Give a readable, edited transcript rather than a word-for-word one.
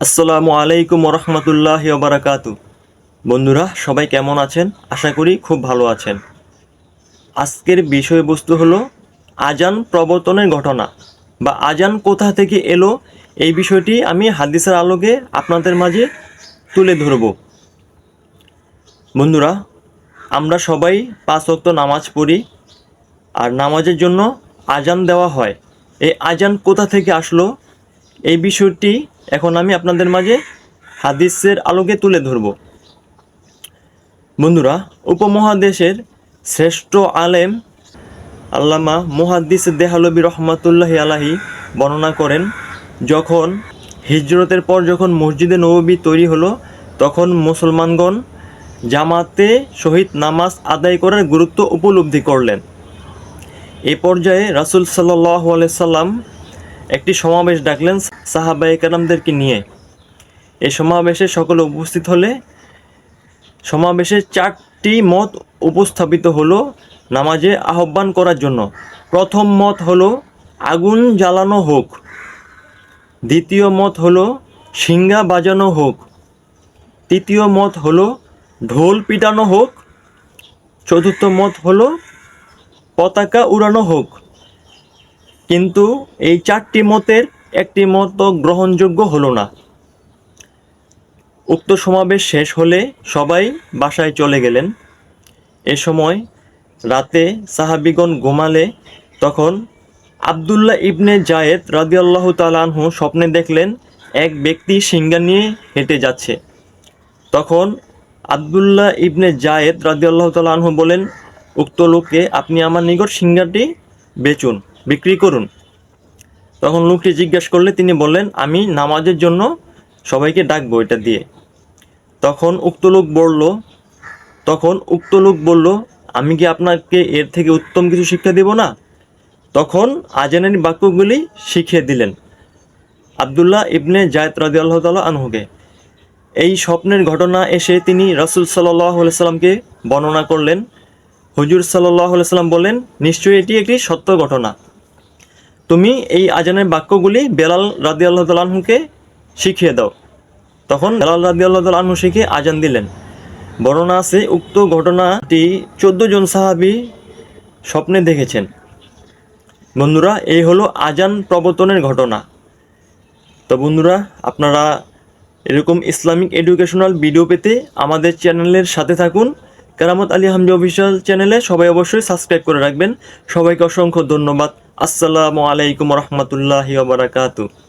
আসসালামু আলাইকুম রহমতুল্লাহি ওবারাকাতু। বন্ধুরা সবাই কেমন আছেন? আশা করি খুব ভালো আছেন। আজকের বিষয়বস্তু হলো আজান প্রবর্তনের ঘটনা বা আজান কোথা থেকে এলো, এই বিষয়টি আমি হাদিসের আলোকে আপনাদের মাঝে তুলে ধরব। বন্ধুরা, আমরা সবাই 5 ওয়াক্ত নামাজ পড়ি আর নামাজের জন্য আজান দেওয়া হয়। এই আজান কোথা থেকে আসলো, এই বিষয়টি এখন আমি আপনাদের মাঝে হাদিসের আলোকে তুলে ধরব। বন্ধুরা, উপমহাদেশের শ্রেষ্ঠ আলেম আল্লামা মুহাদ্দিস দেহলভী রহমাতুল্লাহি আলাহি বর্ণনা করেন, যখন হিজরতের পর যখন মসজিদে নববী তৈরি হলো, তখন মুসলমানগণ জামাতে সহিত নামাজ আদায় করার গুরুত্ব উপলব্ধি করলেন। এই পর্যায়ে রাসূল সাল্লাল্লাহু আলাইহি সাল্লাম একটি সমাবেশ ডাকলেন সাহাবায়ে কেরামদেরকে নিয়ে। এই সমাবেশে সকলে উপস্থিত হলে সমাবেশে 4টি মত উপস্থাপিত হলো নামাজে আহ্বান করার জন্য। প্রথম মত হলো আগুন জ্বালানো হোক, দ্বিতীয় মত হলো শিঙ্গা বাজানো হোক, তৃতীয় মত হলো ঢোল পিটানো হোক, চতুর্থ মত হলো পতাকা উড়ানো হোক। কিন্তু এই 4টি মতের একটি মত গ্রহণযোগ্য হলো না। উক্ত সমাবেশ শেষ হলে সবাই বাসায় চলে গেলেন। এ সময় রাতে সাহাবিগণ ঘুমালে তখন আবদুল্লাহ ইবনে জায়েদ রাদিয়াল্লাহু তাআলা আনহু স্বপ্নে দেখলেন এক ব্যক্তি সিংহা নিয়ে হেঁটে যাচ্ছে। তখন আবদুল্লাহ ইবনে জায়েদ রাদিয়াল্লাহু তাআলা আনহু বলেন, উক্ত লোককে আপনি আমার নিকট সিংহাটি বেচুন, বিক্রি করুন। তখন লোকটি জিজ্ঞাসা করলে তিনি বললেন, আমি নামাজের জন্য সবাইকে ডাকবো এটা দিয়ে। তখন উক্ত লোক বলল, আমি কি আপনাকে এর থেকে উত্তম কিছু শিক্ষা দেব না? তখন আজানের বাক্যগুলি শিখিয়ে দিলেন আবদুল্লাহ ইবনে জায়েদ রাদিয়াল্লাহু তাআলা আনহুকে। এই স্বপ্নের ঘটনা এসে তিনি রাসূল সাল্লাল্লাহু আলাইহি সাল্লামকে বর্ণনা করলেন। হুজুর সাল্লাল্লাহু আলাইহি সাল্লাম বলেন, নিশ্চয়ই এটি একটি সত্য ঘটনা। তুমি এই আজানের বাক্যগুলি বেলাল রাদিয়াল্লাহু তাআলা আনহুকে শিখিয়ে দাও। তখন বেলাল রাদিয়াল্লাহু তাআলা আনহু শিখে আজান দিলেন। বর্ণনা আছে উক্ত ঘটনাটি 14 জন সাহাবী স্বপ্নে দেখেছেন। বন্ধুরা, এই হলো আজান প্রবর্তনের ঘটনা। তো বন্ধুরা, আপনারা এরকম ইসলামিক এডুকেশনাল ভিডিও পেতে আমাদের চ্যানেলের সাথে থাকুন। কেরামত আলী হামজা অফিসিয়াল চ্যানেলে সবাই অবশ্যই সাবস্ক্রাইব করে রাখবেন। সবাইকে অসংখ্য ধন্যবাদ। আসসালামু আলাইকুম রহমতুল্লাহি ওয়া বারাকাতুহু।